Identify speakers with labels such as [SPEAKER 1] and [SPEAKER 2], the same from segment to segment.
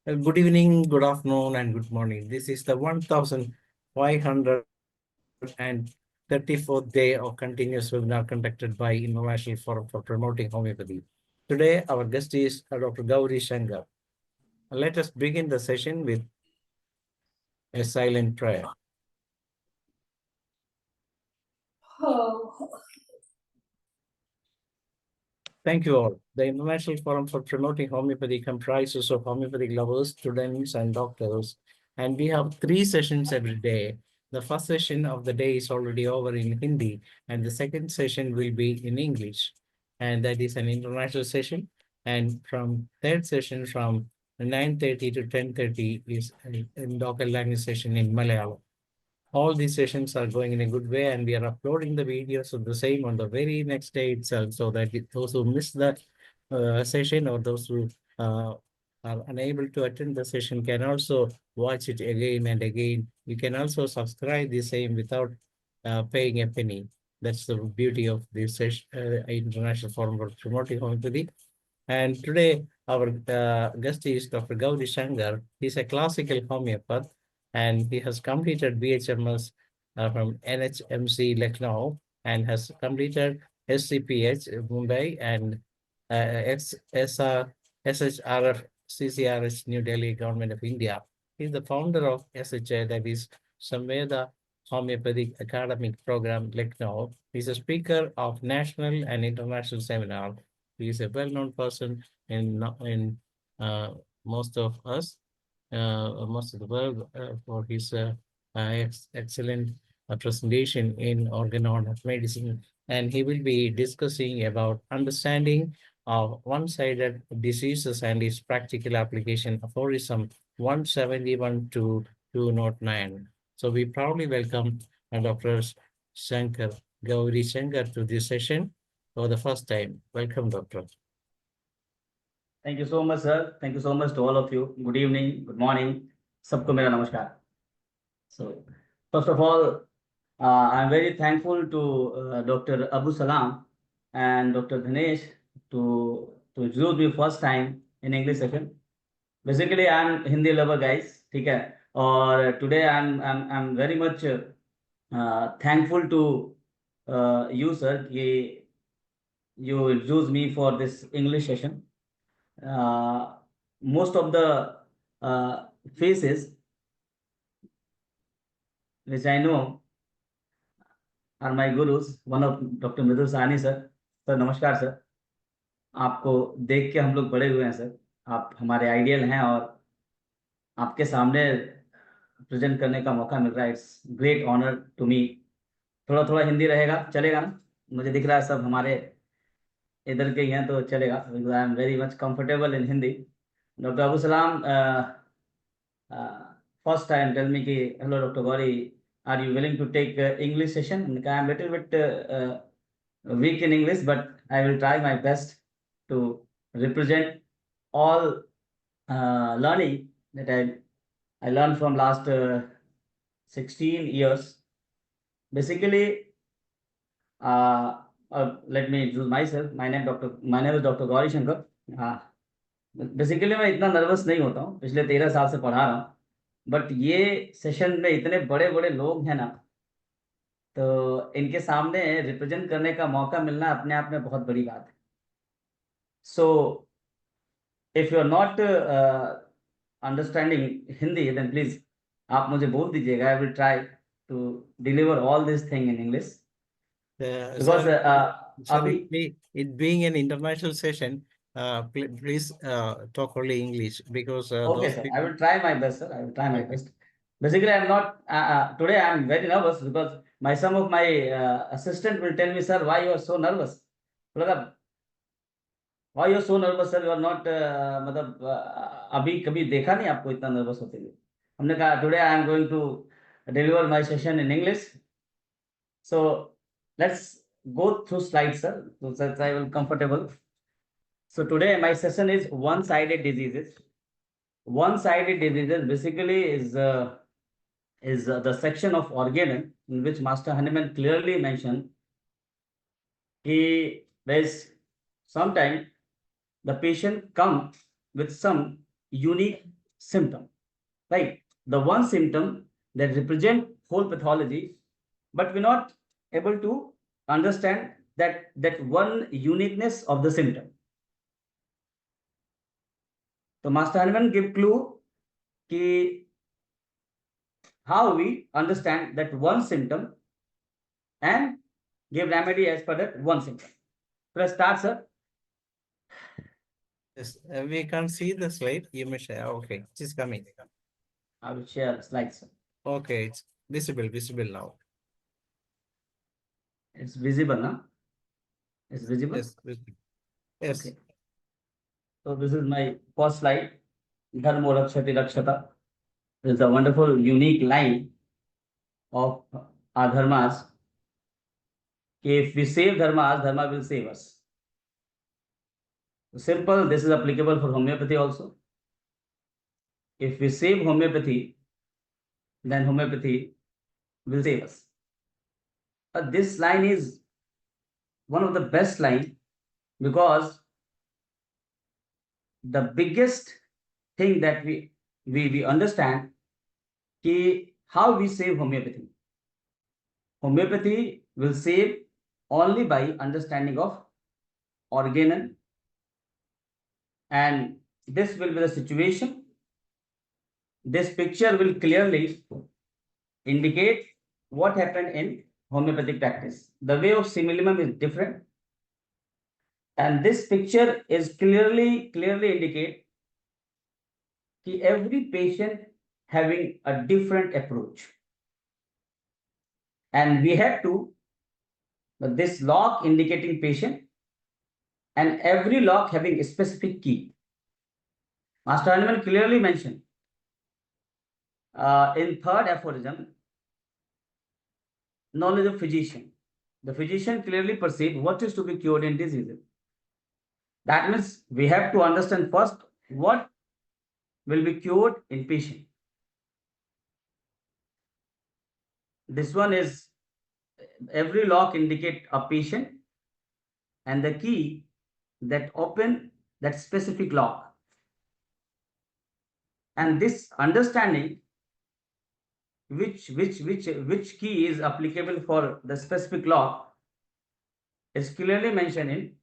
[SPEAKER 1] Good evening, good afternoon, and good morning. This is the 1534th day of continuous webinar conducted by International Forum for Promoting Homeopathy. Today, our guest is Dr. Gauri Shankar. Let us begin the session with a silent prayer. Thank you all. The International Forum for Promoting Homeopathy comprises of homeopathic lovers, students, and doctors. And we have 3 sessions every day. The first session of the day is already over in Hindi, and the second session will be in English. And that is an international session. And from third session from 9:30 to 10:30 is a local language session in Malayalam. All these sessions are going in a good way, and we are uploading the videos of the same on the very next day itself, so that those who miss the session or those who are unable to attend the session can also watch it again and again. You can also subscribe the same without paying a penny. That's the beauty of this session, International Forum for Promoting Homeopathy. And today, our guest is Dr. Gauri Shankar. He's a classical homeopath, and he has completed B.H.M.S. From NHMC Lucknow, and has completed SCPH Mumbai and SHRF CCRH New Delhi, Government of India. He's the founder of SHA, that is Samveda Homeopathic Academic Program, Lucknow. He's a speaker of national and international seminars. He is a well-known person in most of us, most of the world, for his excellent presentation in organ of medicine. And he will be discussing about understanding of one-sided diseases and its practical application, aphorism 171 to 209. So we proudly welcome Dr. Shankar, Gauri Shankar, to this session for the first time. Welcome, Doctor.
[SPEAKER 2] Thank you so much, sir. Thank you so much to all of you. Good evening, good morning. Sabko mera namaskar. So, first of all, I'm very thankful to Dr. Abu Salam and Dr. Dinesh to introduce me first time in English session. Basically, I'm Hindi lover, guys. ठीक है. और today I'm very much thankful to you, sir, कि you introduced me for this English session. Most of the faces which I know are my gurus. One of Dr. Mridul Sahni, sir. Sir नमस्कार sir. आपको देख के हम लोग बड़े हुए हैं सर. आप हमारे आइडियल हैं और आपके सामने प्रेजेंट करने का मौका मिल रहा है. It's great honour to me. थोड़ा थोड़ा हिंदी रहेगा, चलेगा ना? मुझे दिख रहा है सब हमारे इधर के ही हैं तो चलेगा. I am very much comfortable in Hindi. Doctor Abu सलाम first time tell me ki, hello Dr. Gauri, are you willing to take English session? I am little bit weak in English, but I will try my best to represent all learning that I learned from last 16 years. Basically, let me introduce myself. My name is Dr. Gauri Shankar. Basically मैं इतना nervous नहीं होता हूँ, पिछले 13 साल से पढ़ा रहा हूँ. बट ये सेशन में इतने बड़े बड़े लोग हैं ना, तो इनके सामने रिप्रेजेंट करने का मौका मिलना अपने आप में बहुत बड़ी बात है. So if you are not understanding Hindi then please आप मुझे बोल दीजिएगा. I will try to deliver all this thing in English.
[SPEAKER 1] Because it being an international session, please talk only English, because
[SPEAKER 2] okay, sir. I will try my best, sir. I will try my best. Basically, I'm not today. I'm very nervous because some of my assistant will tell me, sir, why you are so nervous? मतलब why you are so nervous, sir? You are not मतलब अभी कभी देखा नहीं आपको इतना nervous होते हुए. हमने कहा today I am going to deliver my session in English. So let's go through slides, sir, so that I will comfortable. So today my session is one-sided diseases. One-sided diseases basically is the section of organ in which Master Hahnemann clearly mentioned there is sometimes the patient come with some unique symptom, right? The one symptom that represent whole pathology, but we're not able to understand that one uniqueness of the symptom. So Master Hanuman give clue ki how we understand that one symptom and give remedy as per that one symptom. Let's start, sir.
[SPEAKER 1] Yes, we can't see the slide. You may share. Okay, it is coming.
[SPEAKER 2] I will share slides, sir.
[SPEAKER 1] Okay, it's visible now.
[SPEAKER 2] It's visible, now. It's visible.
[SPEAKER 1] Yes, visible. Yes.
[SPEAKER 2] Okay. So this is my first slide. Dharmo rakshati rakshata. This is a wonderful, unique line of our dharmas. If we save dharmas, dharma will save us. Simple, this is applicable for homeopathy also. If we save homeopathy, then homeopathy will save us. This line is one of the best line because the biggest thing that we understand ki how we save homeopathy. Homeopathy will save only by understanding of organon, and this will be the situation. This picture will clearly indicate what happened in homeopathic practice. The way of simillimum is different, and this picture is clearly indicate that every patient having a different approach, and we have to this lock indicating patient, and every lock having a specific key. Master Hanuman clearly mentioned in third aphorism, knowledge of physician. The physician clearly perceives what is to be cured in diseases. That means we have to understand first what will be cured in patient. This one is every lock indicate a patient and the key that open that specific lock. And this understanding which key is applicable for the specific lock is clearly mentioned in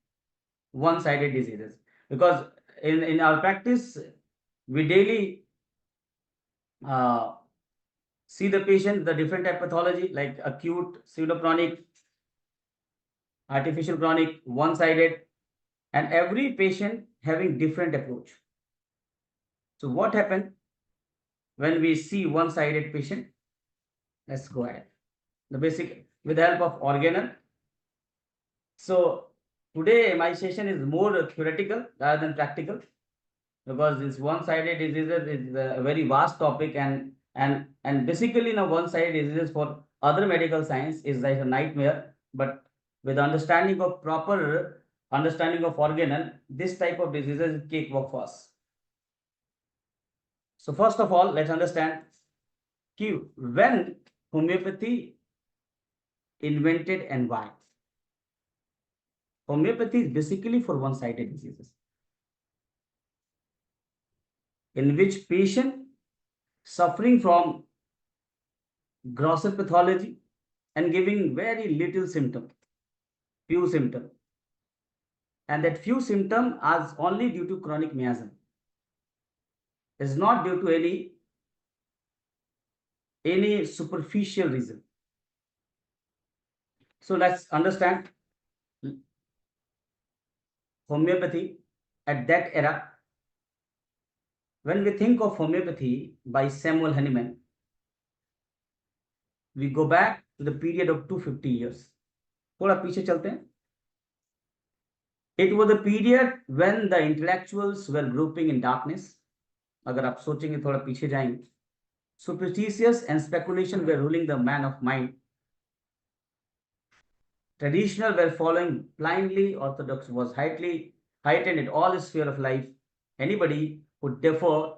[SPEAKER 2] one-sided diseases, because in our practice we daily see the patient, the different type pathology like acute, pseudochronic, artificial chronic, one-sided, and every patient having different approach. So what happened when we see one-sided patient? Let's go ahead. The basic with the help of organelle. So today my session is more theoretical rather than practical, because this one-sided diseases is a very vast topic, and basically now one-sided diseases for other medical science is like a nightmare. But with understanding of proper understanding of organelle, this type of diseases is cakewalk for us. So first of all, let's understand when homeopathy invented and why. Homeopathy is basically for one-sided diseases, in which patient suffering from grosser pathology and giving very little symptom, few symptom, and that few symptom are only due to chronic miasm, is not due to any superficial reason. So let's understand homeopathy at that era. When we think of homeopathy by Samuel Hahnemann, we go back to the period of 250 years. थोड़ा पीछे चलते हैं. It was the period when the intellectuals were grouping in darkness. अगर आप सोचेंगे थोड़ा पीछे जाएंगे, superstitious and speculation were ruling the man of mind. Traditional were following blindly, orthodox was heightened in all sphere of life. Anybody who differ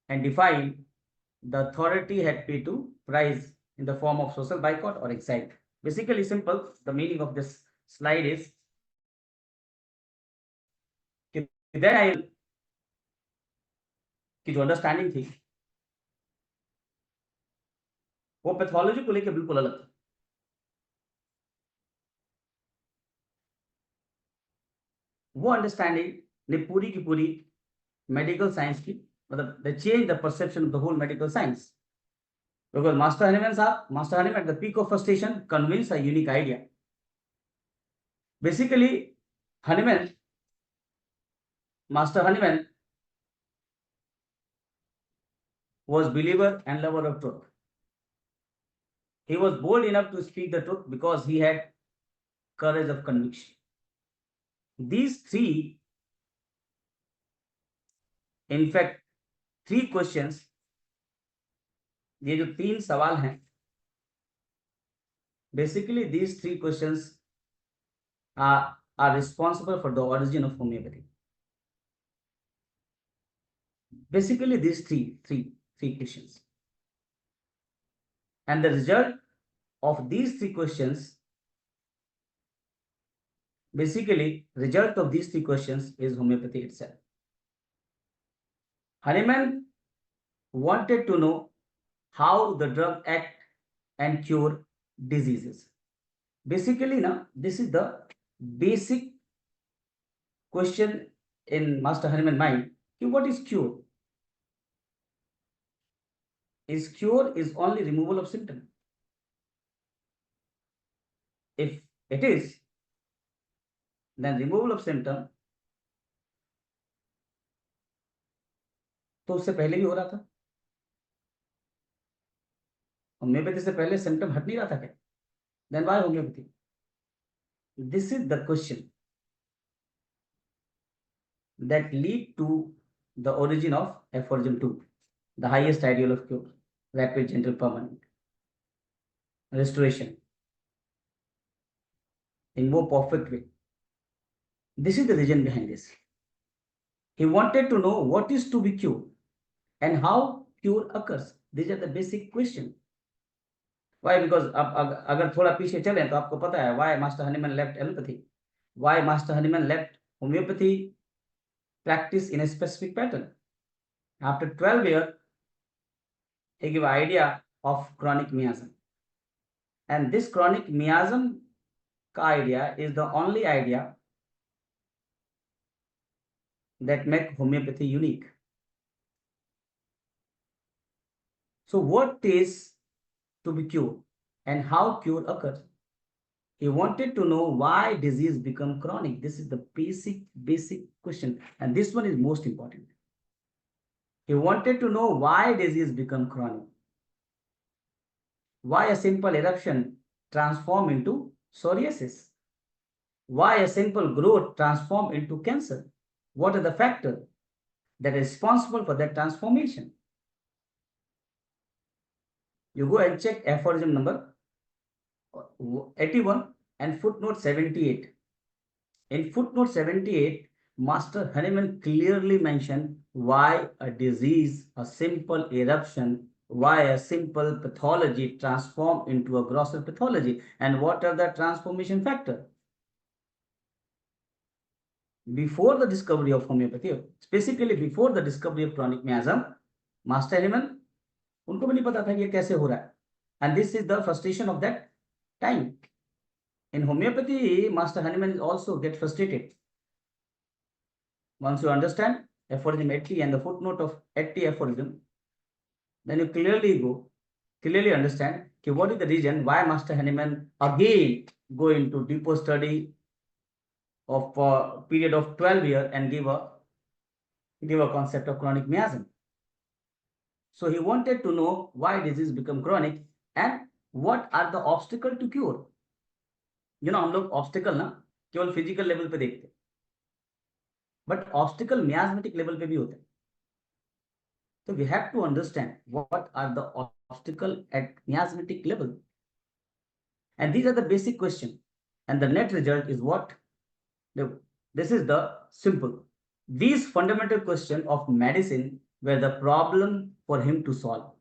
[SPEAKER 2] and define the authority had paid to price in the form of social boycott or exile. Basically simple, the meaning of this slide is then की जो understanding थी वो pathology को लेकर बिल्कुल अलग थी। वो अंडरस्टैंडिंग ने पूरी की पूरी मेडिकल साइंस की मतलब they changed the perception of the whole medical science. Because Master Hahnemann at the peak of frustration convinced a unique idea. Basically, Master Hahnemann was believer and lover of truth. He was bold enough to speak the truth because he had courage of conviction. These three, in fact, three questions, ये जो तीन सवाल हैं, basically these three questions are responsible for the origin of homeopathy. Basically, these three questions, and the result of these three questions, is homeopathy itself. Hahnemann wanted to know how the drug act and cure diseases. Basically, now this is the basic question in Master Hahnemann's mind. What is cure? Is cure is only removal of symptom? If it is, then removal of symptom तो उससे पहले भी हो रहा था। Homeopathy से पहले symptom हट नहीं रहा था क्या? Then why homeopathy? This is the question that lead to the origin of aphorism 2, the highest ideal of cure, rapid, gentle, permanent restoration in more perfect way. This is the reason behind this. He wanted to know what is to be cured and how cure occurs. These are the basic question. Why? Because अब अगर थोड़ा पीछे चलें तो आपको पता है why Master Hahnemann left allopathy, why Master Hahnemann left homeopathy practice in a specific pattern. After 12 years, he gave idea of chronic miasm, and this chronic miasm idea is the only idea that make homeopathy unique. So what is to be cured and how cure occurs? He wanted to know why disease become chronic. This is the basic question, and this one is most important. He wanted to know why disease become chronic. Why a simple eruption transform into psoriasis? Why a simple growth transform into cancer? What are the factors that are responsible for that transformation? You go and check aphorism number 81 and footnote 78. In footnote 78, Master Hahnemann clearly mentioned why a disease, a simple eruption, why a simple pathology transform into a grosser pathology, and what are the transformation factor. Before the discovery of homeopathy, specifically before the discovery of chronic miasm, Master Hahnemann उनको भी नहीं पता था कि ये कैसे हो रहा है, and this is the frustration of that time. In homeopathy, Master Hahnemann also get frustrated. Once you understand aphorism 80 and the footnote of 80 aphorism, then you clearly understand what is the reason why Master Hahnemann again go into deeper study of a period of 12 years and give a concept of chronic miasm. So he wanted to know why disease become chronic and what are the obstacle to cure. हम लोग obstacle ना केवल physical level पे देखते, but obstacle miasmatic level पे भी होते हैं. So we have to understand what are the obstacle at miasmatic level, and these are the basic question, and the net result is what? This is the simple. These fundamental question of medicine were the problem for him to solve.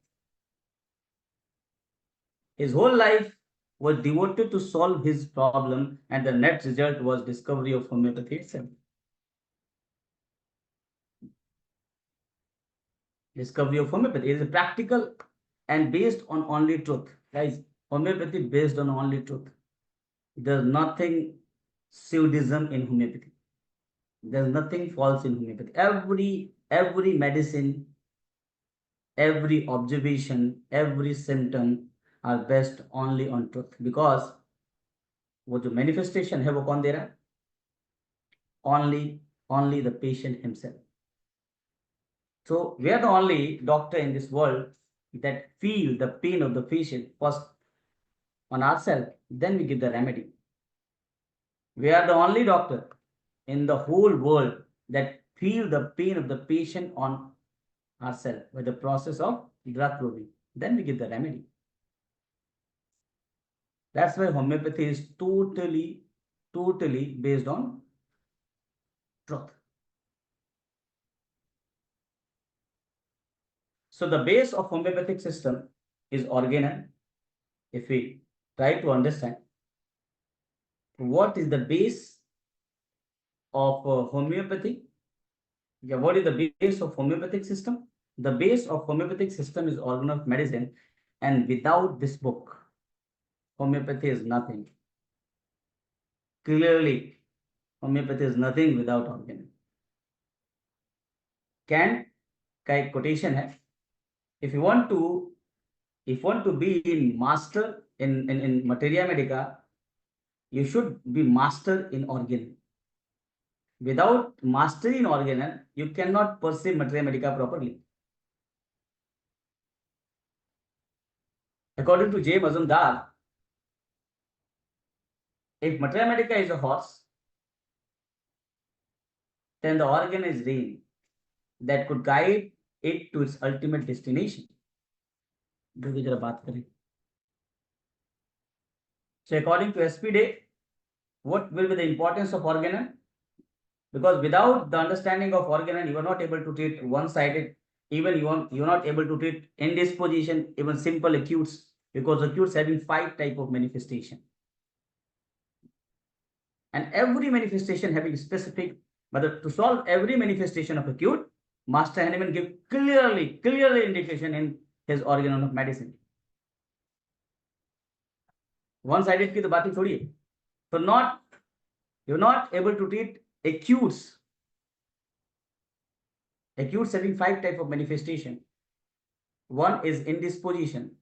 [SPEAKER 2] His whole life was devoted to solve his problem, and the net result was discovery of homeopathy itself. Discovery of homeopathy. It is practical and based on only truth. Guys, homeopathy based on only truth. There's nothing pseudism in homeopathy. There's nothing false in homeopathy. Every medicine, every observation, every symptom are based only on truth. Because वो जो manifestation है वो कौन दे रहा है? Only the patient himself. So we are the only doctor in this world that feel the pain of the patient first on ourselves, then we give the remedy. We are the only doctor in the whole world that feel the pain of the patient on ourselves by the process of drug proving. Then we give the remedy. That's why homeopathy is totally based on truth. So the base of homeopathic system is organon. If we try to understand what is the base of homeopathy, what is the base of homeopathic system? The base of homeopathic system is organ of medicine, and without this book, homeopathy is nothing. Clearly, homeopathy is nothing without organ. Can का एक quotation है. If you want to be in master in materia medica, you should be master in organ. Without mastery in organ, you cannot perceive materia medica properly. According to J. Mazumdar, if materia medica is a horse, then the organ is rein that could guide it to its ultimate destination. So according to SPD, what will be the importance of organon? Because without the understanding of organon, you are not able to treat one-sided, even you are not able to treat indisposition, even simple acutes, because acutes having 5 type of manifestation. And every manifestation having specific, but to solve every manifestation of acute, Master Hahnemann give clearly indication in his organon of medicine. One-sided की तो बात ही छोड़िए. So you're not able to treat acutes. Acutes having 5 type of manifestation. One is indisposition.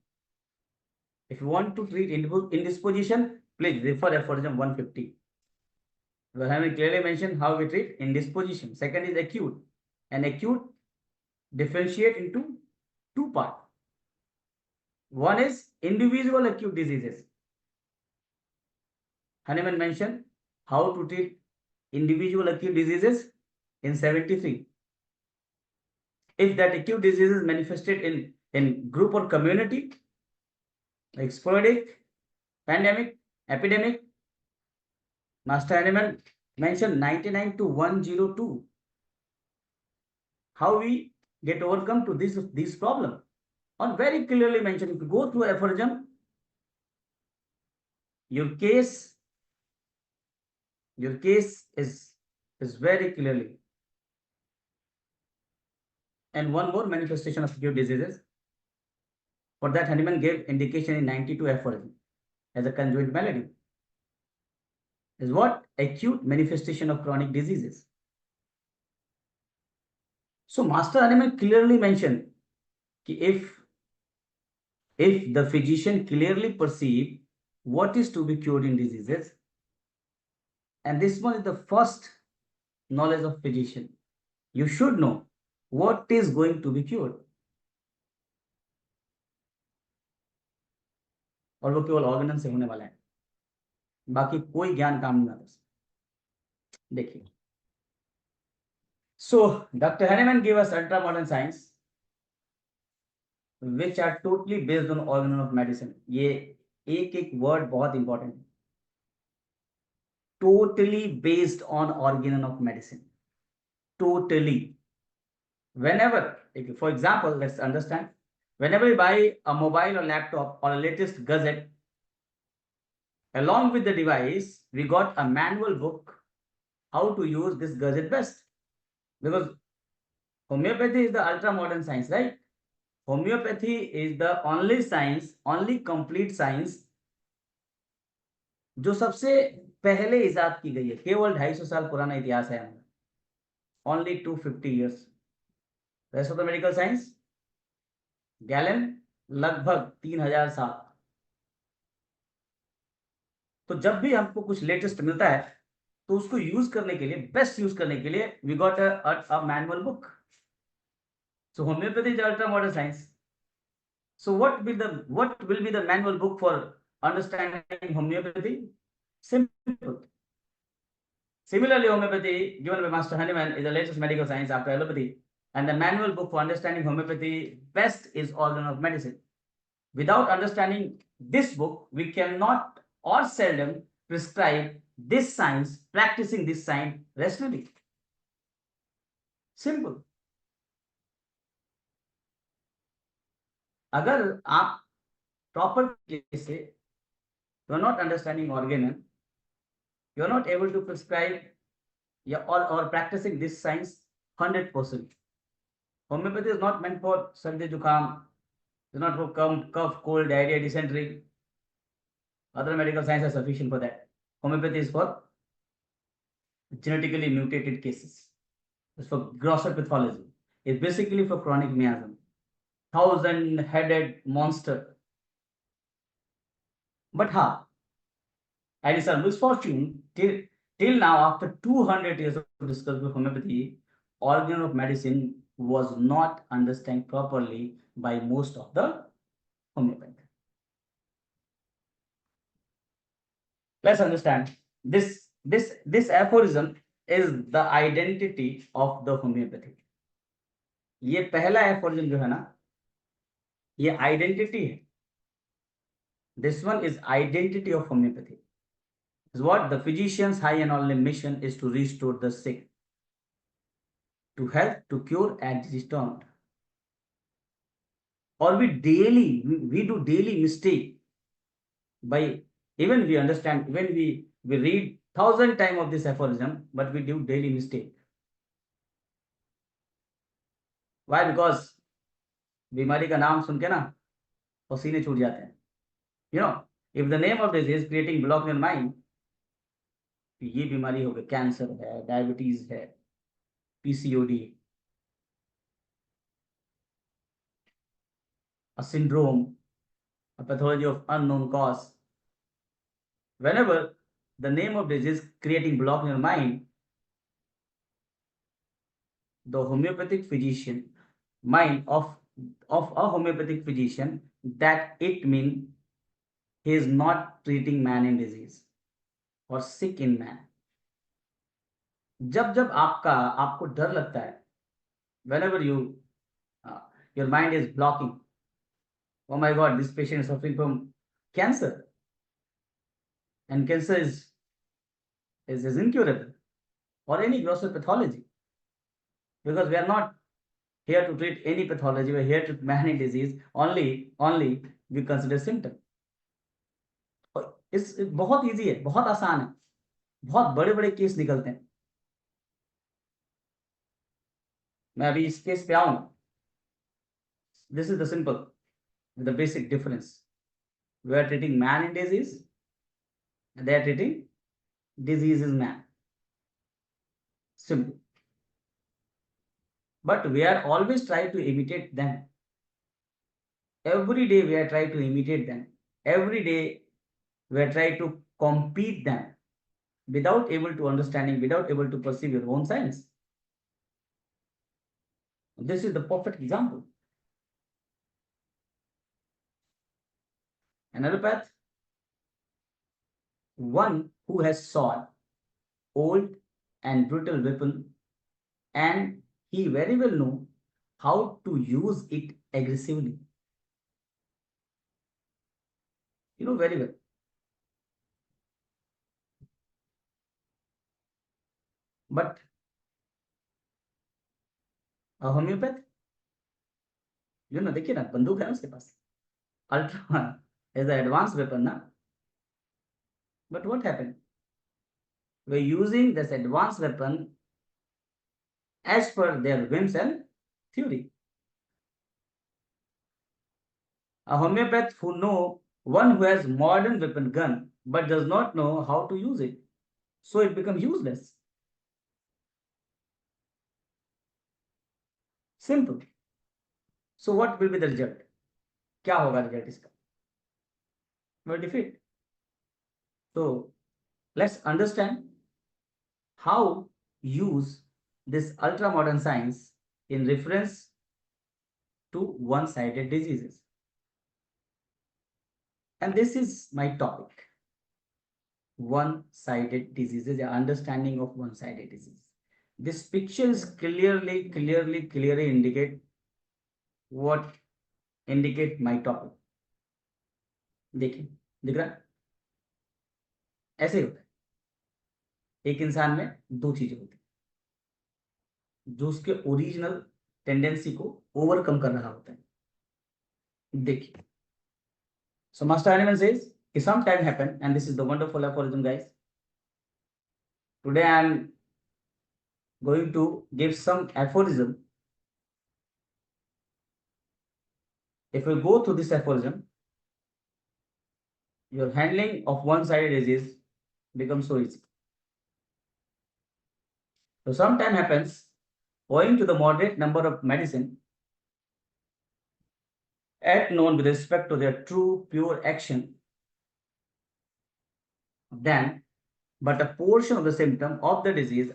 [SPEAKER 2] If you want to treat indisposition, please refer aphorism 150. We have clearly mentioned how we treat indisposition. Second is acute. And acute differentiate into 2 parts. One is individual acute diseases. Hahnemann mentioned how to treat individual acute diseases in 73. If that acute disease is manifested in group or community, like sporadic, pandemic, epidemic, Master Hahnemann mentioned 99 to 102. How we get overcome to this problem? On very clearly mentioned, if you go through aphorism, your case is very clearly. And one more manifestation of acute diseases. For that, Hahnemann gave indication in 92 aphorism as a conjoint malady. Is what? Acute manifestation of chronic diseases. So Master Hahnemann clearly mentioned that if the physician clearly perceive what is to be cured in diseases, and this one is the first knowledge of physician, you should know what is going to be cured. और वो केवल Organon से होने वाला है, बाकी कोई ज्ञान काम नहीं आता. देखिए, so Dr. Hahnemann gave us ultra modern science which are totally based on organon of medicine. ये एक word बहुत important है. Totally based on organon of medicine. Totally. Whenever, for example, let's understand, whenever you buy a mobile or laptop or a latest gadget, along with the device, we got a manual book how to use this gadget best. Because Homeopathy is the ultra modern science, right? Homeopathy is the only science, only complete science जो सबसे पहले इजाद की गई है. केवल 250 साल पुराना इतिहास है हमारा. Only 250 years. Rest of the medical science, gallon लगभग 3000 साल. तो जब भी हमको कुछ लेटेस्ट मिलता है तो उसको यूज करने के लिए, बेस्ट यूज करने के लिए we got a manual book. So homeopathy is ultra modern science. So what will be the manual book for understanding homeopathy? Simple. Similarly, homeopathy given by Master Hahnemann is the latest medical science after allopathy, and the manual book for understanding homeopathy best is Organ of Medicine. Without understanding this book, we cannot or seldom prescribe this science, practicing this science rationally. Simple. अगर आप proper से you are not understanding organ, you are not able to prescribe or practicing this science 100%. Homeopathy is not meant for sardi jukham, is not for cough, cold, diarrhea, dysentery. Other medical science are sufficient for that. Homeopathy is for genetically mutated cases. It's for grosser pathology. It's basically for chronic miasm. 1,000-headed monster. But how? And it's a misfortune till now, after 200 years of discussion of homeopathy, organ of medicine was not understood properly by most of the homeopathy. Let's understand this aphorism is the identity of the homeopathy. ये पहला aphorism जो है ना, ये identity है. This one is identity of homeopathy. Is what the physician's high and only mission is to restore the sick, to help, to cure and restore. Or we do daily mistake by, even we understand, when we read 1,000 times of this aphorism, but we do daily mistake. Why? Because बीमारी का नाम सुन के ना पसीने छूट जाते हैं. You know, if the name of this is creating block in your mind, ये बीमारी हो गई, कैंसर है, डायबिटीज है, PCOD, a syndrome, a pathology of unknown cause. Whenever the name of this is creating block in your mind, the homeopathic physician, mind of a homeopathic physician, that it means he is not treating man in disease or sick in man. जब जब आपको डर लगता है, whenever your mind is blocking, oh my God, this patient is suffering from cancer, and cancer is incurable, or any grosser pathology, because we are not here to treat any pathology, we are here to manage disease. Only we consider symptom. इस बहुत easy है, बहुत आसान है, बहुत बड़े बड़े case निकलते हैं. मैं अभी इस केस पे आऊं. This is the simple, the basic difference. We are treating man in disease, and they are treating disease in man. Simple. But we are always trying to imitate them. Every day we are trying to imitate them. Every day we are trying to compete them without able to understanding, without able to perceive your own science. This is the perfect example. Another path, one who has sought old and brutal weapon, and he very well know how to use it aggressively. You know very well. But a homeopath, you know, देखिए ना, बंदूक है उसके पास, ultra is the advanced weapon ना. But what happened? We're using this advanced weapon as per their whims and theory. A homeopath one who has modern weapon gun but does not know how to use it, so it becomes useless. Simple. So what will be the result? क्या होगा result इसका? No defeat. So let's understand how use this ultra modern science in reference to one-sided diseases. And this is my topic, one-sided diseases, the understanding of one-sided disease. This pictures clearly indicate my topic. देखिए, दिख रहा है? ऐसे ही होता है. एक इंसान में दो चीजें होती हैं जो उसके ओरिजिनल टेंडेंसी को ओवरकम कर रहा होता है. देखिए, so Master Animal says some time happen, and this is the wonderful aphorism, guys. Today I am going to give some aphorism. If you go through this aphorism, your handling of one-sided disease becomes so easy. So some time happens, owing to the moderate number of medicine at known with respect to their true pure action, then but a portion of the symptom of the disease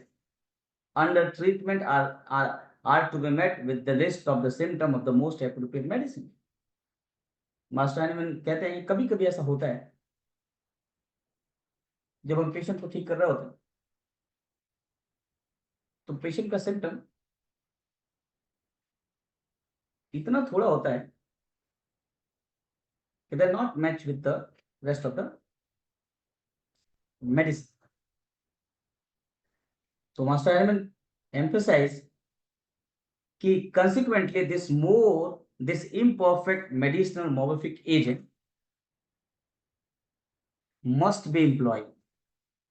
[SPEAKER 2] under treatment are to be met with the list of the symptom of the most appropriate medicine. Master animal कहते हैं कभी कभी ऐसा होता है जब हम patient को ठीक कर रहे होते हैं तो पेशेंट का सिम्टम इतना थोड़ा होता है कि they not match with the rest of the medicine. तो मास्टर एनिमल emphasize कि consequently this imperfect medicinal morphic agent must be employed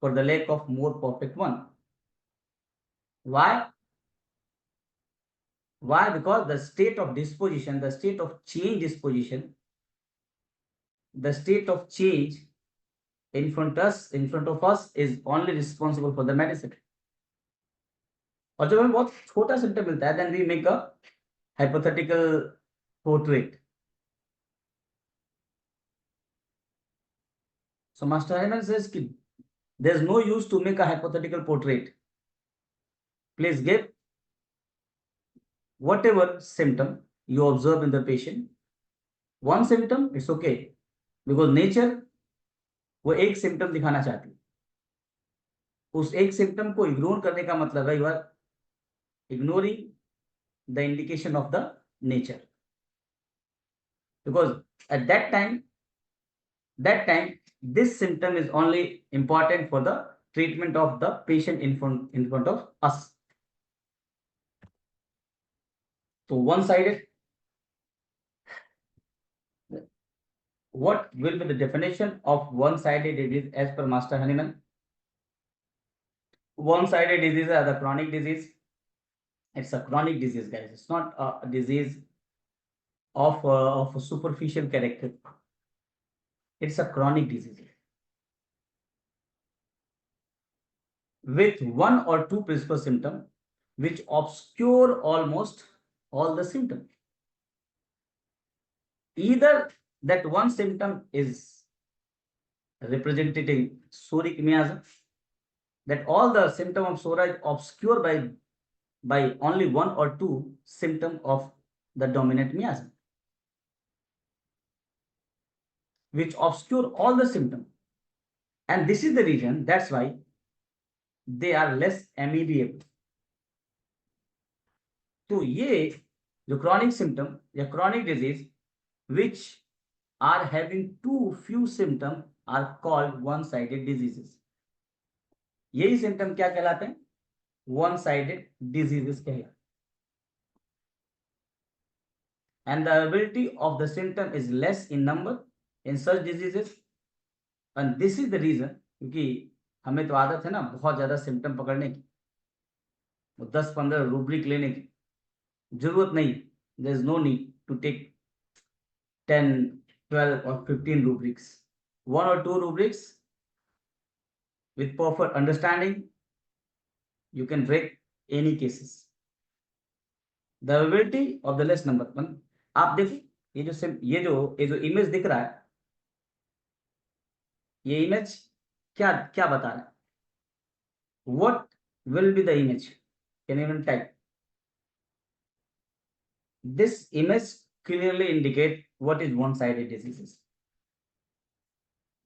[SPEAKER 2] for the lack of more perfect one. Why? Because the state of disposition, the state of change disposition, the state of change in front of us is only responsible for the medicine. और जब हमें बहुत छोटा symptom मिलता है, then we make a hypothetical portrait. So Master Ayman says कि there's no use to make a hypothetical portrait. Please give whatever symptom you observe in the patient. One symptom, it's okay. Because nature वो एक symptom दिखाना चाहती है. उस एक symptom को ignore करने का मतलब है you are ignoring the indication of the nature. Because at that time, this symptom is only important for the treatment of the patient in front of us. So one-sided. What will be the definition of one-sided disease as per Master Hahnemann? One-sided disease are the chronic disease. It's a chronic disease, guys. It's not a disease of a superficial character. It's a chronic disease with one or two principal symptoms which obscure almost all the symptoms. Either that one symptom is representing psoriatic miasm, that all the symptom of psoriasis is obscured by only one or two symptom of the dominant miasm, which obscure all the symptom. And this is the reason, that's why they are less amiable. तो ये जो chronic symptom या chronic disease which are having too few symptoms are called one-sided diseases. यही symptom क्या कहलाते हैं? One-sided diseases कहलाते हैं. And the ability of the symptom is less in number in such diseases. And this is the reason, क्योंकि हमें तो आदत है ना बहुत ज्यादा सिम्टम पकड़ने की, 10-15 रूब्रिक लेने की. जरूरत नहीं, there is no need to take 10, 12 or 15 rubrics. One or two rubrics with perfect understanding, you can break any cases. The ability of the less number. आप देखिए ये जो इमेज दिख रहा है, ये इमेज क्या क्या बता रहा है? What will be the image? Can you even type? This image clearly indicate what is one-sided diseases.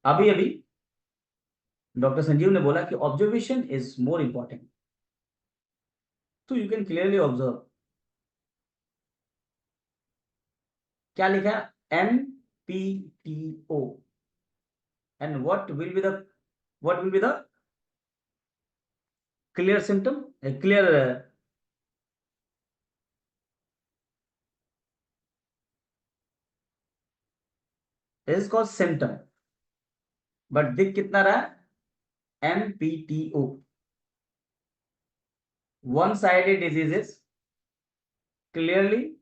[SPEAKER 2] अभी अभी डॉक्टर संजीव ने बोला कि ऑब्जर्वेशन इज मोर इंपॉर्टेंट. तो यू कैन क्लियरली ऑब्जर्व. क्या लिखा है? MPTO. And what will be the clear symptom? A clear is called symptom. But दिख कितना रहा है? MPTO. One-sided diseases clearly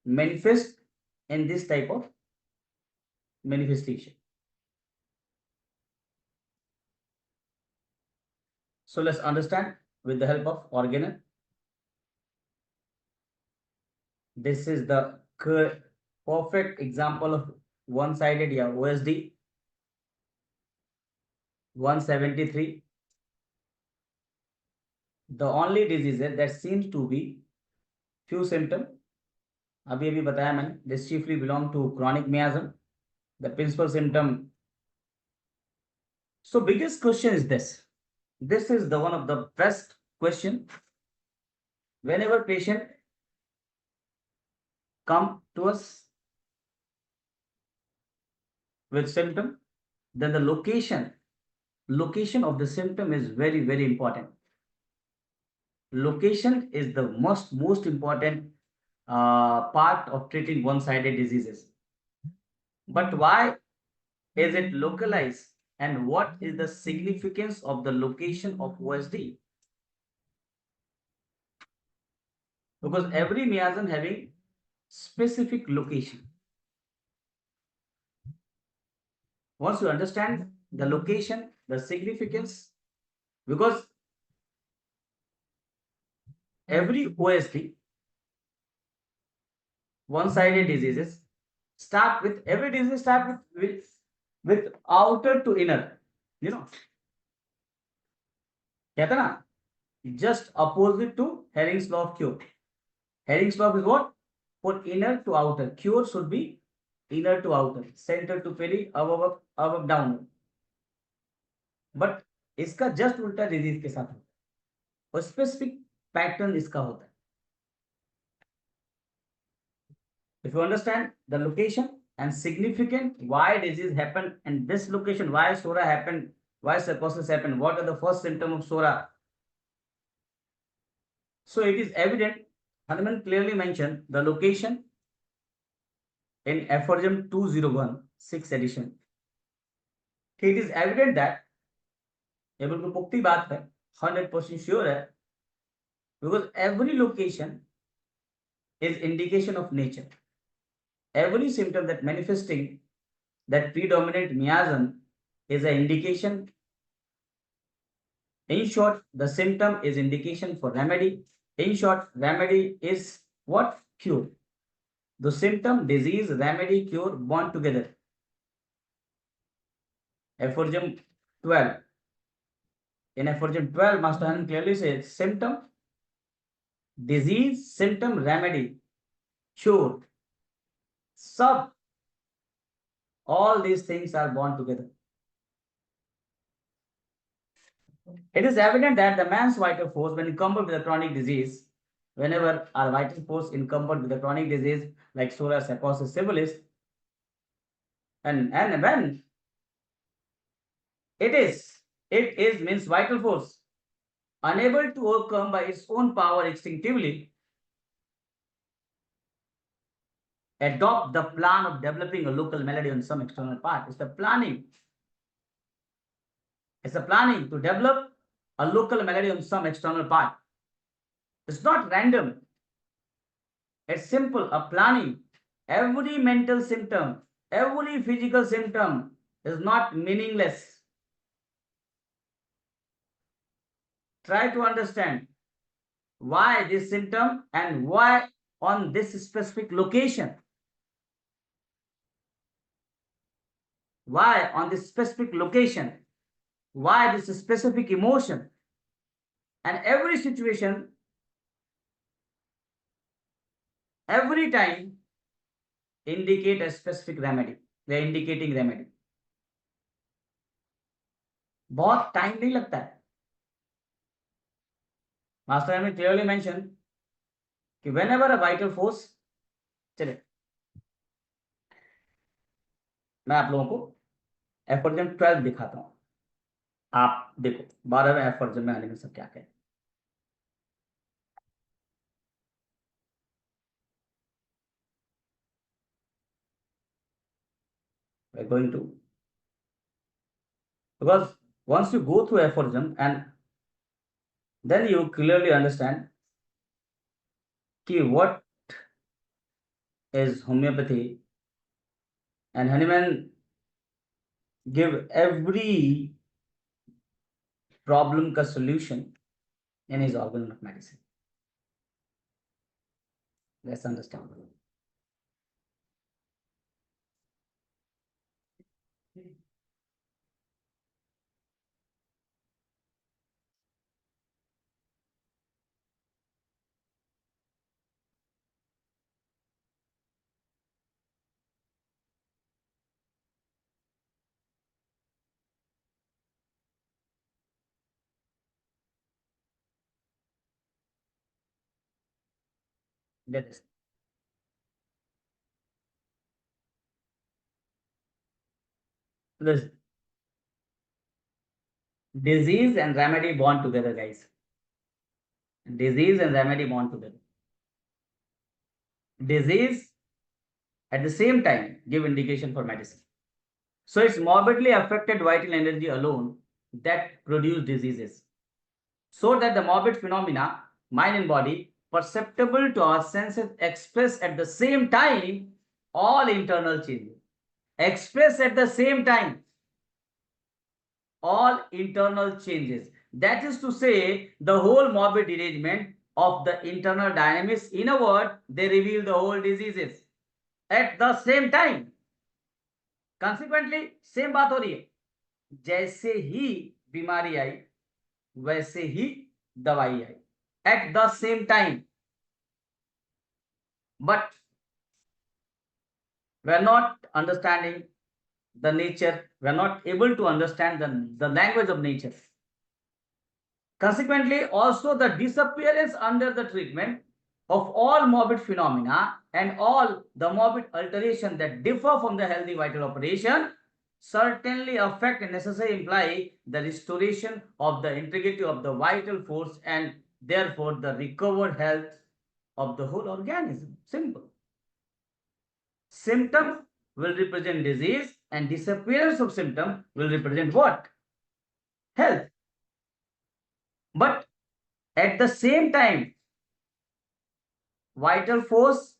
[SPEAKER 2] manifest in this type of manifestation. So let's understand with the help of organelle. This is the perfect example of one-sided OSD. 173. The only disease that seems to be few symptoms. अभी बताया मैंने. This chiefly belong to chronic miasm. The principal symptom. So biggest question is this. This is the one of the best question. Whenever patient come to us with symptom, then the location of the symptom is very, very important. Location is the most important part of treating one-sided diseases. But why is it localized, and what is the significance of the location of OSD? Because every miasm having specific location. Once you understand the location, the significance, because every OSD, one-sided diseases, every disease start with outer to inner. You know, कहता ना, just opposite to Herring's law of cure. Herring's law is what? For inner to outer. Cure should be inner to outer, center to peri, above down. But इसका just उल्टा disease के साथ होता है, और specific pattern इसका होता है. If you understand the location and significant why disease happened and this location, why SORA happened, why psychosis happened, what are the first symptom of SORA? So it is evident, Hanuman clearly mentioned the location in F.M. 201, 6th edition. It is evident that, ये बिल्कुल पुख्ती बात है, 100% sure है, because every location is indication of nature. Every symptom that manifesting that predominant miasm is an indication. In short, the symptom is indication for remedy. In short, remedy is what? Cure. The symptom, disease, remedy, cure, bond together. Aphorism 12. In aphorism 12, Master Han clearly says symptom, disease, symptom, remedy, cure. All these things are bound together. It is evident that the man's vital force, when encumbered with a chronic disease, whenever our vital force encumbered with a chronic disease like SORA, psychosis, syphilis, and when it is means vital force unable to overcome by its own power instinctively, adopt the plan of developing a local melody on some external part. It's the planning. It's a planning to develop a local melody on some external part. It's not random. It's simple, a planning. Every mental symptom, every physical symptom is not meaningless. Try to understand why this symptom and why on this specific location. Why on this specific location? Why this specific emotion? And every situation, every time indicate a specific remedy. They are indicating remedy. बहुत time नहीं लगता है. Master ने clearly mention कि whenever a vital force, चले मैं आप लोगों को एफर्जन 12 दिखाता हूं. आप देखो 12वें एफर्जन में आने में सब क्या कहें. We're going to, because once you go through aphorism and then you clearly understand कि what is homeopathy, and Hahnemann give every problem ka solution in his organ of medicine. Let's understand. Let us. This disease and remedy bond together, guys. Disease and remedy bond together. Disease at the same time give indication for medicine. So it's morbidly affected vital energy alone that produce diseases. So that the morbid phenomena, mind and body, perceptible to our senses, express at the same time all internal changes. Express at the same time all internal changes. That is to say, the whole morbid derangement of the internal dynamics. In a word, they reveal the whole diseases at the same time. Consequently, same बात हो रही है. जैसे ही बीमारी आई वैसे ही दवाई आई at the same time. But we are not understanding the nature, we are not able to understand the language of nature. Consequently, also the disappearance under the treatment of all morbid phenomena and all the morbid alteration that differ from the healthy vital operation certainly affect and necessarily imply the restoration of the integrity of the vital force and therefore the recovered health of the whole organism. Simple. Symptom will represent disease and disappearance of symptom will represent what? Health. But at the same time, vital force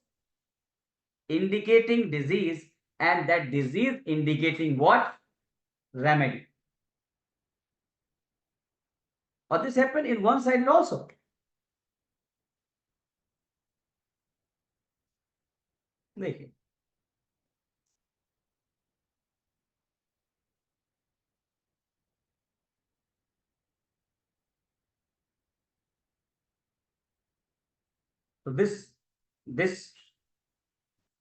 [SPEAKER 2] indicating disease and that disease indicating what? Remedy. Or this happened in one-sided also. देखिए so this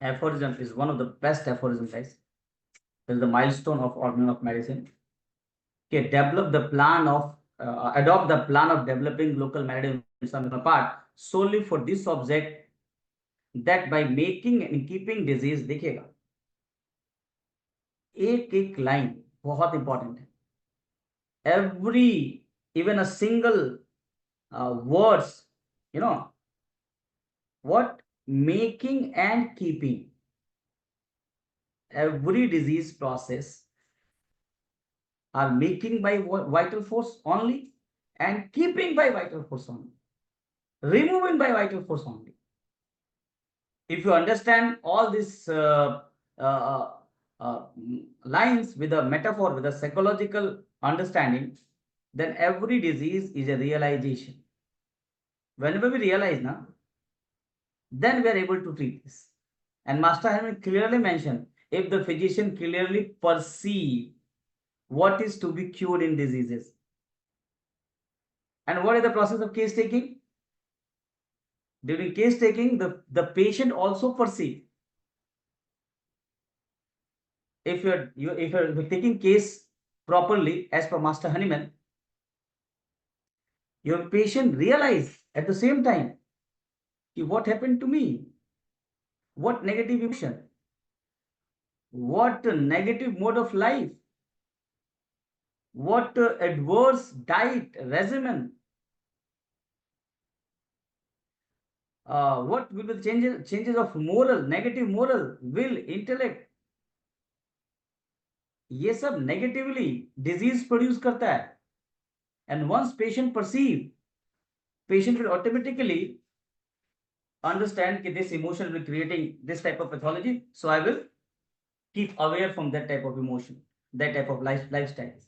[SPEAKER 2] aphorism is one of the best aphorisms, guys. It is the milestone of organ of medicine. Okay, develop the plan of adopt the plan of developing local medicine part solely for this object, that by making and keeping disease. देखिएगा एक एक line बहुत important है. Every, even a single words, you know what? Making and keeping. Every disease process are making by vital force only and keeping by vital force only, removing by vital force only. if you understand all these lines with a metaphor, with a psychological understanding, then every disease is a realization. Whenever we realize now, then we are able to treat this. And Master Henry clearly mentioned, if the physician clearly perceive what is to be cured in diseases. And what is the process of case taking? During case taking, the patient also perceive. If you're taking case properly as per Master Hahnemann, your patient realize at the same time what happened to me, what negative emotion, what negative mode of life, what adverse diet regimen, what will be the changes of moral, negative moral, will, intellect, ये सब negatively disease produce करता है. And once patient perceive, patient will automatically understand that this emotion will be creating this type of pathology, so I will keep aware from that type of emotion, that type of lifestyles.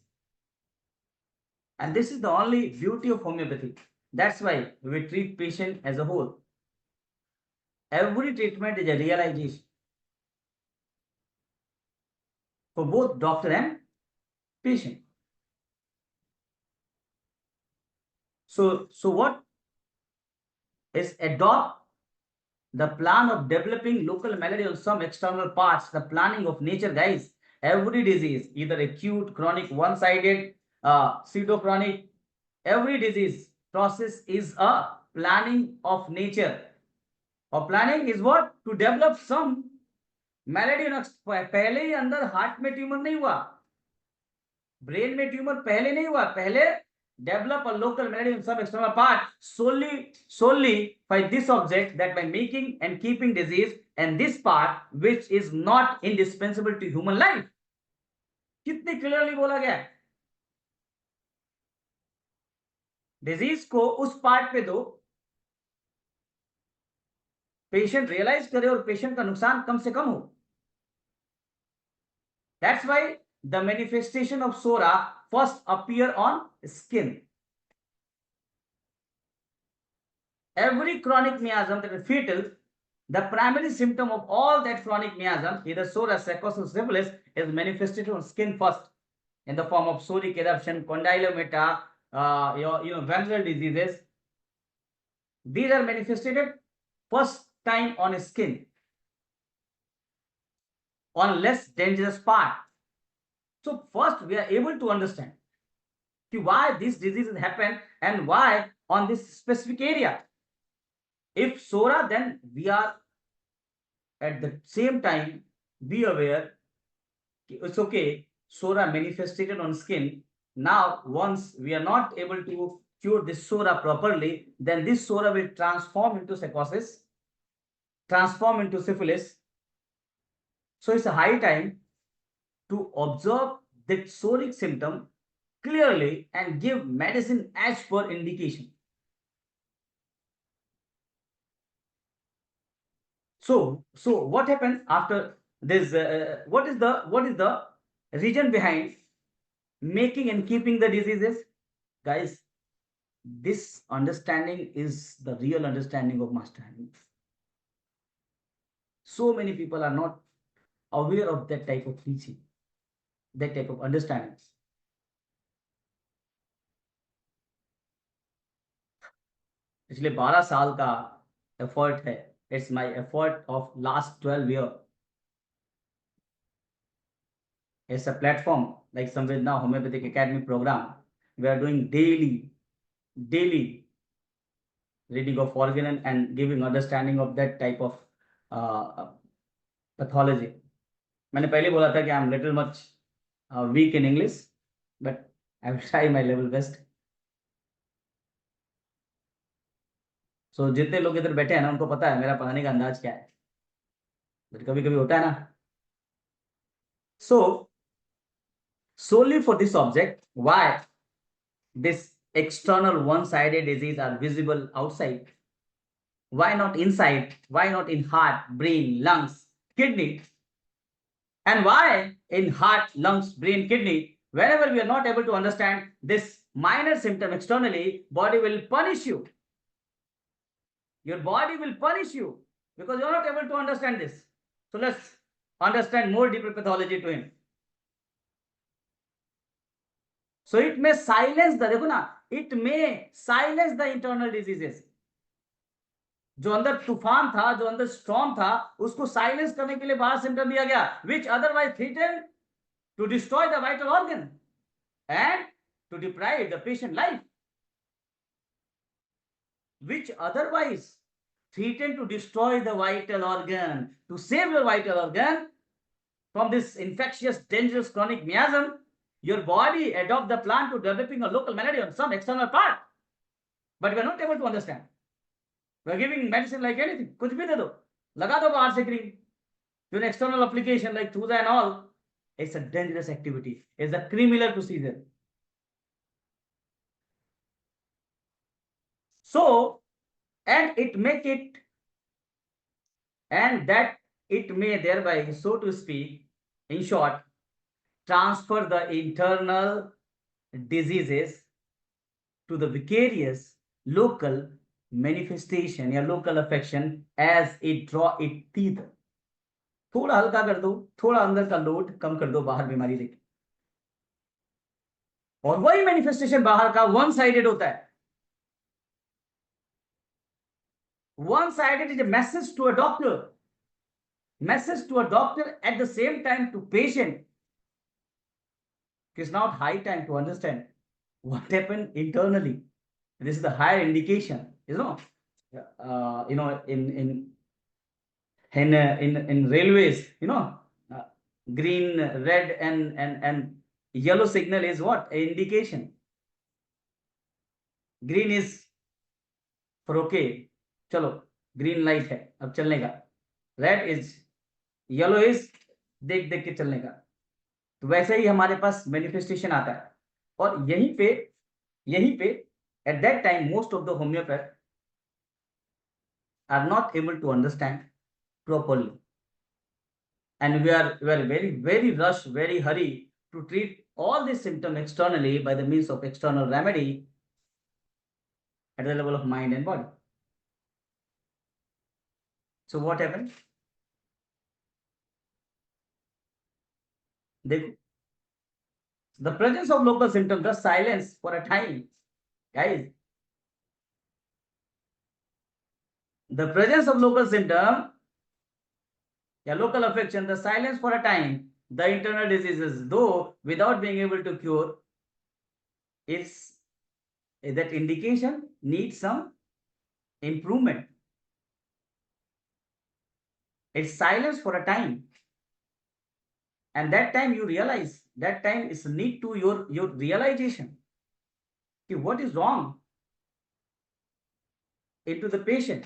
[SPEAKER 2] And this is the only beauty of homeopathy. That's why we treat patient as a whole. Every treatment is a realization for both doctor and patient. So what is adopt the plan of developing local malady on some external parts, the planning of nature, guys. Every disease, either acute, chronic, one-sided, pseudo-chronic, every disease process is a planning of nature. और planning is what? To develop some malady. पहले ही अंदर heart में tumour नहीं हुआ, brain में tumour पहले नहीं हुआ, पहले develop a local malady in some external part solely by this object, that by making and keeping disease and this part which is not indispensable to human life. कितने clearly बोला गया है. Disease को उस पार्ट पे दो, patient realise करे और पेशेंट का नुकसान कम से कम हो. That's why the manifestation of SORA first appear on skin. Every chronic miasm that is fatal, the primary symptom of all that chronic miasm, either SORA, psychosis, syphilis, is manifested on skin first in the form of psoric eruption, condylomata, venereal diseases. These are manifested first time on skin, on less dangerous part. So first we are able to understand why these diseases happen and why on this specific area. If SORA, then we are at the same time be aware it's okay, SORA manifested on skin. Now once we are not able to cure this SORA properly, then this SORA will transform into psychosis, transform into syphilis. So it's a high time to observe that psoric symptom clearly and give medicine as per indication. So what happens after this? What is the reason behind making and keeping the diseases, guys? This understanding is the real understanding of Master Hahnemann. So many people are not aware of that type of teaching, that type of understanding. पिछले 12 साल का effort है. It's my effort of last 12 years. It's a platform like Samvedna Homeopathic Academy program. We are doing daily reading of organ and giving understanding of that type of pathology. मैंने पहले बोला था कि I am little much weak in English, but I will try my level best. So जितने लोग इधर बैठे हैं ना, उनको पता है मेरा पढ़ाने का अंदाज क्या है, बट कभी कभी होता है ना. So solely for this object, why this external one-sided disease are visible outside, Why not inside? Why not in heart, brain, lungs, kidney? And why in heart, lungs, brain, kidney? Whenever we are not able to understand this minor symptom externally, body will punish you. Your body will punish you because you are not able to understand this. So let's understand more deeper pathology to him. So it may silence the, देखो ना, it may silence the internal diseases. जो अंदर तूफान था, जो अंदर storm था, उसको साइलेंस करने के लिए बाहर सिम्टम दिया गया, which otherwise threatened to destroy the vital organ and to deprive the patient life. Which otherwise threatened to destroy the vital organ, to save your vital organ from this infectious, dangerous chronic miasm. Your body adopt the plan to developing a local malady on some external part, but we are not able to understand. We are giving medicine like anything, कुछ भी दे दो, लगा दो बाहर से cream, to an external application like Thuza and all. It's a dangerous activity. It's a criminal procedure. So, and it make it, and that it may thereby, so to speak, in short, transfer the internal diseases to the vicarious local manifestation या local affection as it draw it teeth. थोड़ा हल्का कर दो, थोड़ा अंदर का load कम कर दो, बाहर बीमारी लेके, और वही मैनिफेस्टेशन बाहर का वन साइडेड होता है. One sided is a message to a doctor, at the same time to patient. It is not high time to understand what happened internally. This is the higher indication, in railways, green, red and yellow signal is what? An indication. Green is for okay, चलो green light है अब चलने का, red is, yellow is देख देख के चलने का. तो वैसे ही हमारे पास मैनिफेस्टेशन आता है, और यहीं पे at that time most of the homeopath are not able to understand properly, and we are very rush, very hurry to treat all this symptom externally by the means of external remedy at the level of mind and body. So what happened? The presence of local symptom does silence for a time, guys. The presence of local symptom, local affection, the silence for a time, the internal diseases, though without being able to cure, is that indication needs some improvement. It's silence for a time, and that time you realize, that time is need to your realization. Okay, what is wrong into the patient?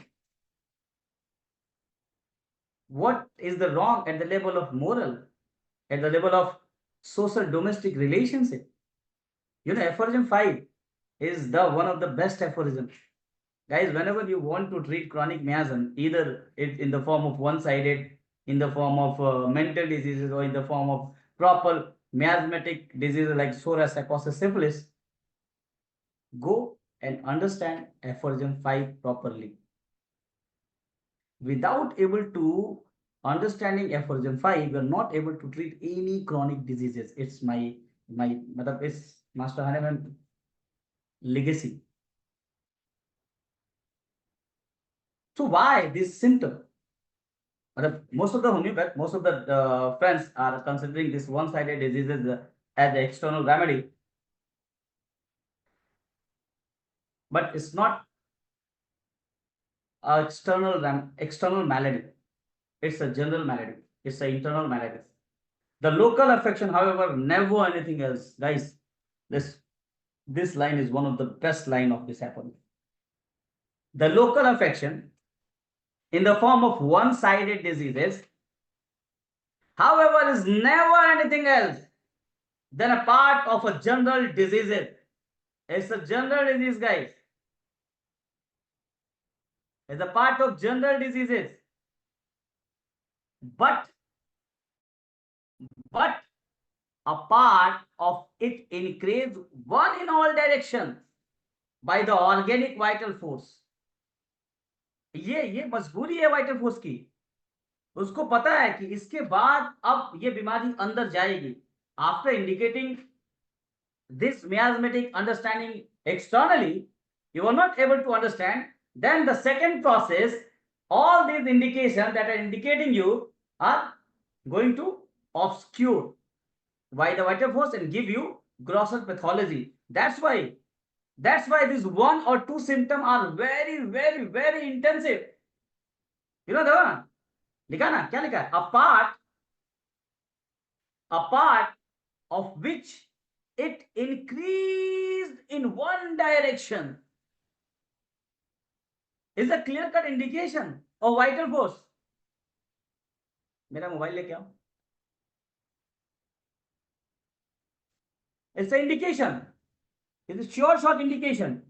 [SPEAKER 2] What is the wrong at the level of moral, at the level of social domestic relationship? Aphorism 5 is the one of the best aphorism. Guys, whenever you want to treat chronic miasm, either in the form of one-sided, in the form of mental diseases, or in the form of proper miasmatic diseases like psoriasis, psychosis, syphilis, go and understand aphorism 5 properly. Without able to understanding aphorism 5, we are not able to treat any chronic diseases. It's it's Master Hahnemann legacy. So why this symptom? Most of the homeopath, most of the friends are considering this one-sided diseases as the external remedy, but it's not an external malady. It's a general malady. It's an internal malady. The local affection, however, never anything else. Guys, this line is one of the best line of this happening. The local affection in the form of one-sided diseases, however, is never anything else than a part of a general disease. It's a general disease, guys. is a part of general diseases. But a part of it increase one in all directions by the organic vital force. ये मजबूरी है vital force की. उसको पता है कि इसके बाद अब ये बीमारी अंदर जाएगी. After indicating this miasmatic understanding externally, you are not able to understand. Then the second process, all these indications that are indicating you are going to obscure by the vital force and give you grosser pathology. That's why these one or two symptoms are very, very, very intensive. You know the लिखा ना, क्या लिखा है? A part of which it increased in one direction is a clear-cut indication of vital force. मेरा mobile लेके आओ. It's an indication. It's a sure shot indication.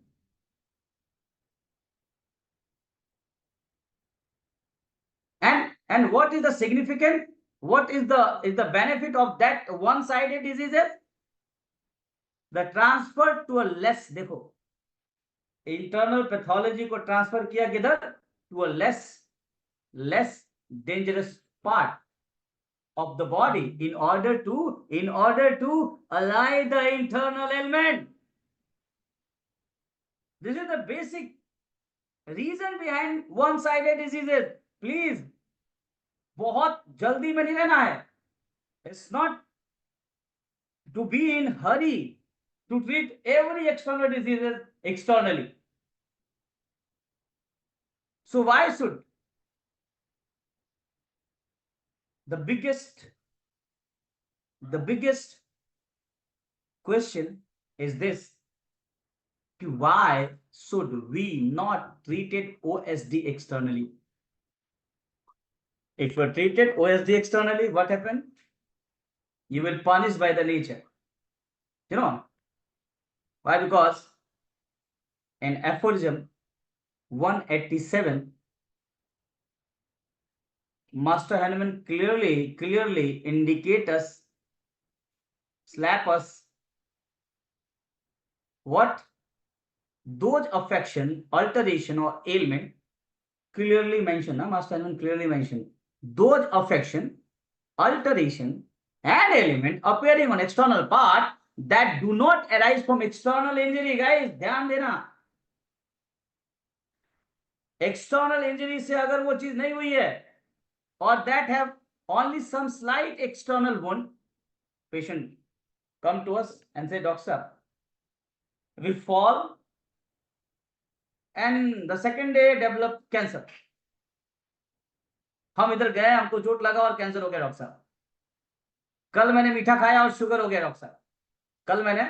[SPEAKER 2] And what is the significant? What is the benefit of that one-sided diseases? The transfer to a less, देखो, internal pathology को transfer किया किधर? To a less dangerous part of the body in order to allay the internal ailment. This is the basic reason behind one-sided diseases. Please, बहुत जल्दी में नहीं रहना है. It's not to be in hurry to treat every external diseases externally. So why should the biggest question is this: why should we not treat it OSD externally? If you treated OSD externally, what happened? You will punish by the nature. You know why? Because in aphorism 187, Master Hahnemann clearly indicate us, slap us, what those affection, alteration or ailment clearly mentioned. Master Hahnemann clearly mentioned those affection, alteration and ailment appearing on external part that do not arise from external injury. Guys, ध्यान देना. External injury से अगर वो चीज नहीं हुई है, or that have only some slight external wound, patient come to us and say, doctor, we fall and the second day develop cancer. हम इधर गए, हमको चोट लगा और कैंसर हो गया डॉक्टर साहब. कल मैंने मीठा खाया और शुगर हो गया डॉक्टर साहब. कल मैंने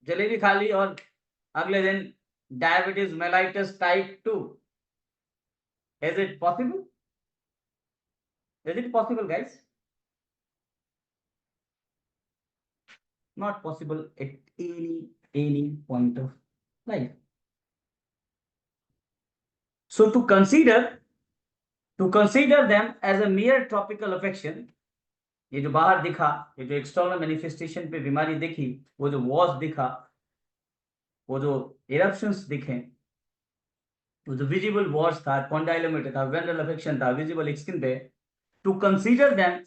[SPEAKER 2] जलेबी खा ली और अगले दिन diabetes mellitus type 2. Is it possible? Is it possible, guys? Not possible at any point of life. So to consider them as a mere tropical affection, ये जो बाहर दिखा, ये जो एक्सटर्नल मैनिफेस्टेशन पे बीमारी दिखी, वो जो वॉश दिखा, वो जो इरप्शंस दिखे, वो जो विजिबल वॉश था, कॉन्डाइलोमेटर था, वेनरल अफेक्शन था, विजिबल स्किन पे, to consider them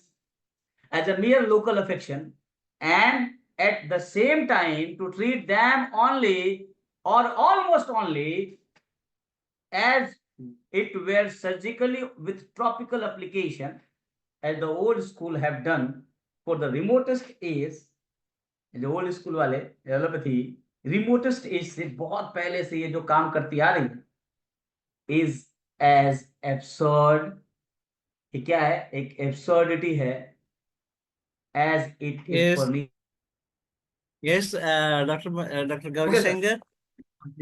[SPEAKER 2] as a mere local affection and at the same time to treat them only or almost only as it were surgically with tropical application, as the old school have done for the remotest age. जो old school वाले allopathy remotest as से बहुत पहले से ये जो काम करती आ रही है, is as absurd, ये क्या है? एक absurdity है, as it is
[SPEAKER 1] Yes.
[SPEAKER 2] for me.
[SPEAKER 1] Yes, Dr. Gauri
[SPEAKER 2] Okay, sir.
[SPEAKER 1] Shankar,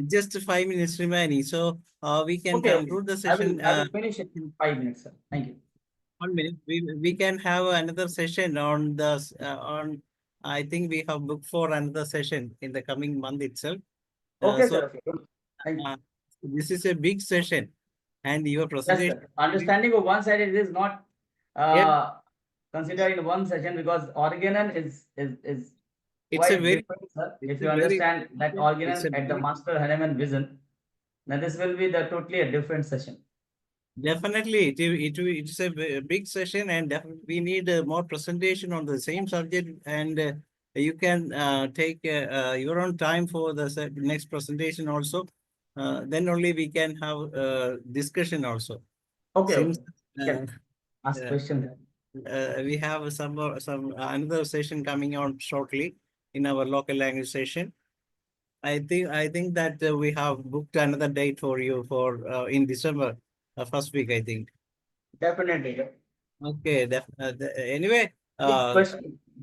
[SPEAKER 1] just 5 minutes remaining, so we can
[SPEAKER 2] Okay,
[SPEAKER 1] conclude the session.
[SPEAKER 2] I will finish it in 5 minutes, sir. Thank you.
[SPEAKER 1] 1 minute. We can have another session on the on. I think we have booked for another session in the coming month itself.
[SPEAKER 2] Okay,
[SPEAKER 1] So
[SPEAKER 2] sir. Okay. Thank you.
[SPEAKER 1] this is a big session. and your
[SPEAKER 2] Yes,
[SPEAKER 1] presentation.
[SPEAKER 2] sir. Understanding of one-sided is not
[SPEAKER 1] Yeah,
[SPEAKER 2] considered in one session because organon is
[SPEAKER 1] it's a
[SPEAKER 2] quite
[SPEAKER 1] very,
[SPEAKER 2] different, sir.
[SPEAKER 1] it's
[SPEAKER 2] If
[SPEAKER 1] a
[SPEAKER 2] you
[SPEAKER 1] very,
[SPEAKER 2] understand that
[SPEAKER 1] it's
[SPEAKER 2] organon
[SPEAKER 1] a
[SPEAKER 2] at the
[SPEAKER 1] very,
[SPEAKER 2] master Hahnemann vision, then this will be the totally a different session.
[SPEAKER 1] definitely it's a big session, and definitely we need more presentation on the same subject, and you can take your own time for the next presentation also. Then only we can have discussion also.
[SPEAKER 2] Okay,
[SPEAKER 1] Since
[SPEAKER 2] okay. You can ask
[SPEAKER 1] uh,
[SPEAKER 2] questions.
[SPEAKER 1] we have some another session coming on shortly in our local language session. I think that we have booked another date for you for in December, first week, I think.
[SPEAKER 2] Definitely.
[SPEAKER 1] Okay. Anyway,
[SPEAKER 2] Please,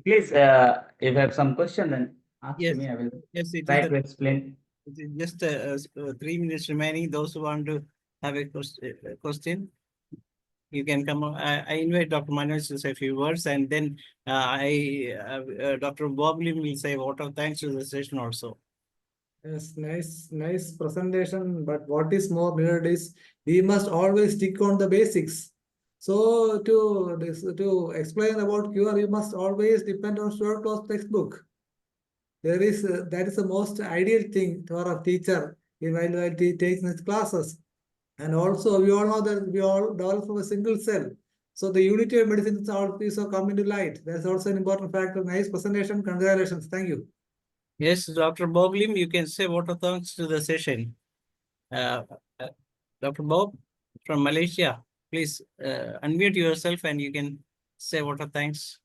[SPEAKER 2] please, if you have some question, then ask to
[SPEAKER 1] yes,
[SPEAKER 2] me. I will
[SPEAKER 1] yes, it
[SPEAKER 2] try
[SPEAKER 1] is,
[SPEAKER 2] to explain.
[SPEAKER 1] it is just 3 minutes remaining. Those who want to have a question, you can come. I invite Dr. Manoj to say a few words, and then Dr. Boblin will say a vote of thanks to the session also.
[SPEAKER 3] Yes, nice presentation. But what is more needed is we must always stick on the basics. So to explain about QR, you must always depend on short course textbook. That is the most ideal thing for a teacher while he takes his classes. And also, we all know that we all develop from a single cell. So the unity of medicine is also coming to light. That's also an important factor. Nice presentation. Congratulations. Thank you.
[SPEAKER 1] Yes, Dr. Boblim, you can say vote of thanks to the session. Uh, uh, Dr. Bob from Malaysia, please unmute yourself and you can say vote of thanks.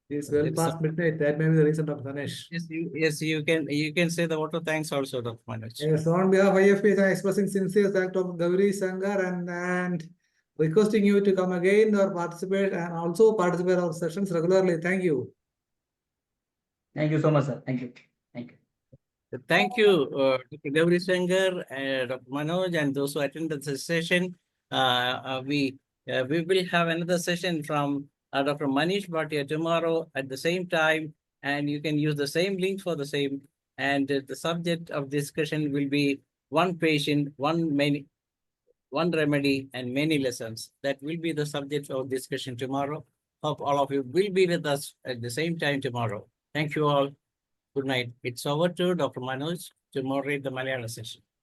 [SPEAKER 3] It's well
[SPEAKER 1] It's
[SPEAKER 3] past midnight. That may be the reason, Dr. Ganesh.
[SPEAKER 1] yes, you can say the vote of thanks also, Dr. Manoj.
[SPEAKER 3] Yes, on behalf of IFPH, I am expressing sincere thanks to Gauri Shankar and requesting you to come again or participate and also participate in our sessions regularly. Thank you.
[SPEAKER 2] Thank you so much, sir. Thank you. Thank you.
[SPEAKER 1] Thank you, Dr. Gauri Shankar, Dr. Manoj, and those who attended the session. We will have another session from Dr. Manish Bhatia tomorrow at the same time, and you can use the same link for the same. And the subject of discussion will be one patient, one remedy, and many lessons. That will be the subject of discussion tomorrow. Hope all of you will be with us at the same time tomorrow. Thank you all. Good night. It's over to Dr. Manoj to moderate the Malayalam session.